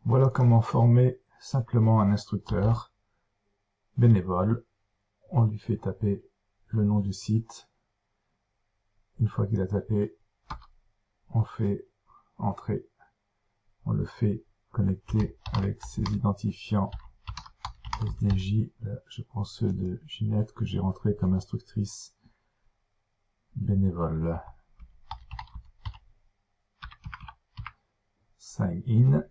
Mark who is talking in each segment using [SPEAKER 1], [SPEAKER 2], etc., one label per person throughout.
[SPEAKER 1] Voilà comment former simplement un instructeur bénévole. On lui fait taper le nom du site. Une fois qu'il a tapé, on fait entrer. On le fait connecter avec ses identifiants SDJ. Là, je prends ceux de Ginette que j'ai rentré comme instructrice bénévole. Sign in.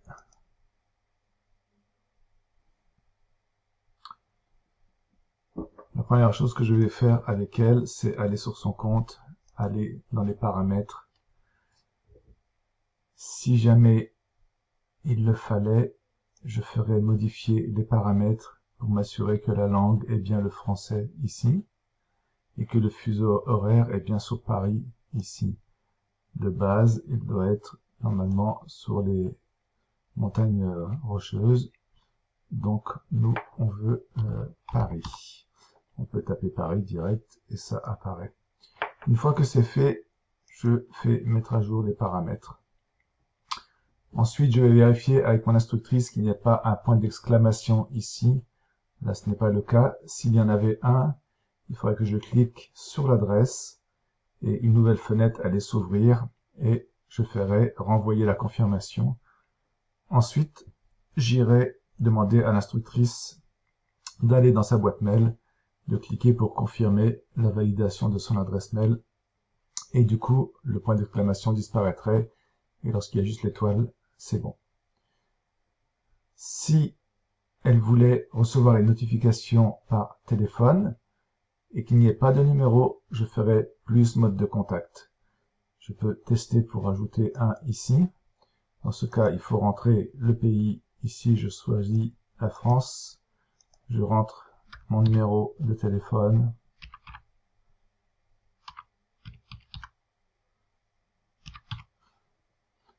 [SPEAKER 1] La première chose que je vais faire avec elle, c'est aller sur son compte, aller dans les paramètres. Si jamais il le fallait, je ferai modifier les paramètres pour m'assurer que la langue est bien le français ici et que le fuseau horaire est bien sur Paris ici. De base, il doit être normalement sur les montagnes rocheuses. Donc nous, on veut Paris. On peut taper Paris direct et ça apparaît. Une fois que c'est fait, je fais mettre à jour les paramètres. Ensuite, je vais vérifier avec mon instructrice qu'il n'y a pas un point d'exclamation ici. Là, ce n'est pas le cas. S'il y en avait un, il faudrait que je clique sur l'adresse et une nouvelle fenêtre allait s'ouvrir et je ferai renvoyer la confirmation. Ensuite, j'irai demander à l'instructrice d'aller dans sa boîte mail, de cliquer pour confirmer la validation de son adresse mail et du coup, le point d'exclamation disparaîtrait et lorsqu'il y a juste l'étoile, c'est bon. Si elle voulait recevoir les notifications par téléphone et qu'il n'y ait pas de numéro, je ferai plus mode de contact. Je peux tester pour ajouter un ici. Dans ce cas, il faut rentrer le pays. Ici, je choisis la France. Je rentre mon numéro de téléphone.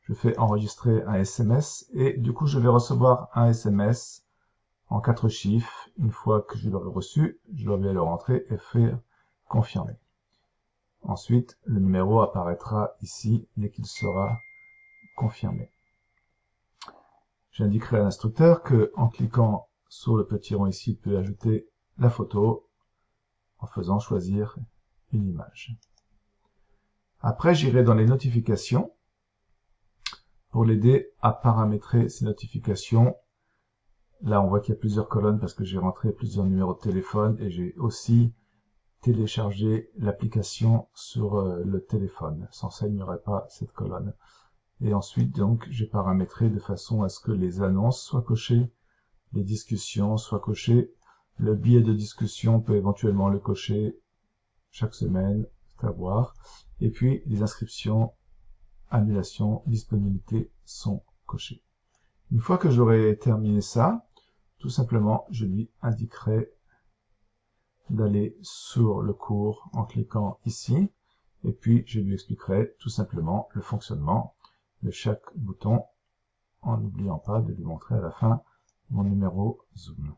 [SPEAKER 1] Je fais enregistrer un SMS et du coup, je vais recevoir un SMS en 4 chiffres. Une fois que je l'aurai reçu, je vais le rentrer et faire confirmer. Ensuite, le numéro apparaîtra ici dès qu'il sera confirmé. J'indiquerai à l'instructeur que, en cliquant sur le petit rond ici, il peut ajouter la photo en faisant choisir une image. Après, j'irai dans les notifications pour l'aider à paramétrer ces notifications. Là, on voit qu'il y a plusieurs colonnes parce que j'ai rentré plusieurs numéros de téléphone et j'ai aussi téléchargé l'application sur le téléphone. Sans ça, il n'y aurait pas cette colonne. Et ensuite, donc, j'ai paramétré de façon à ce que les annonces soient cochées, les discussions soient cochées. Le billet de discussion peut éventuellement le cocher chaque semaine, c'est à voir. Et puis, les inscriptions, annulations, disponibilité sont cochées. Une fois que j'aurai terminé ça, tout simplement, je lui indiquerai d'aller sur le cours en cliquant ici. Et puis, je lui expliquerai tout simplement le fonctionnement de chaque bouton en n'oubliant pas de lui montrer à la fin mon numéro Zoom.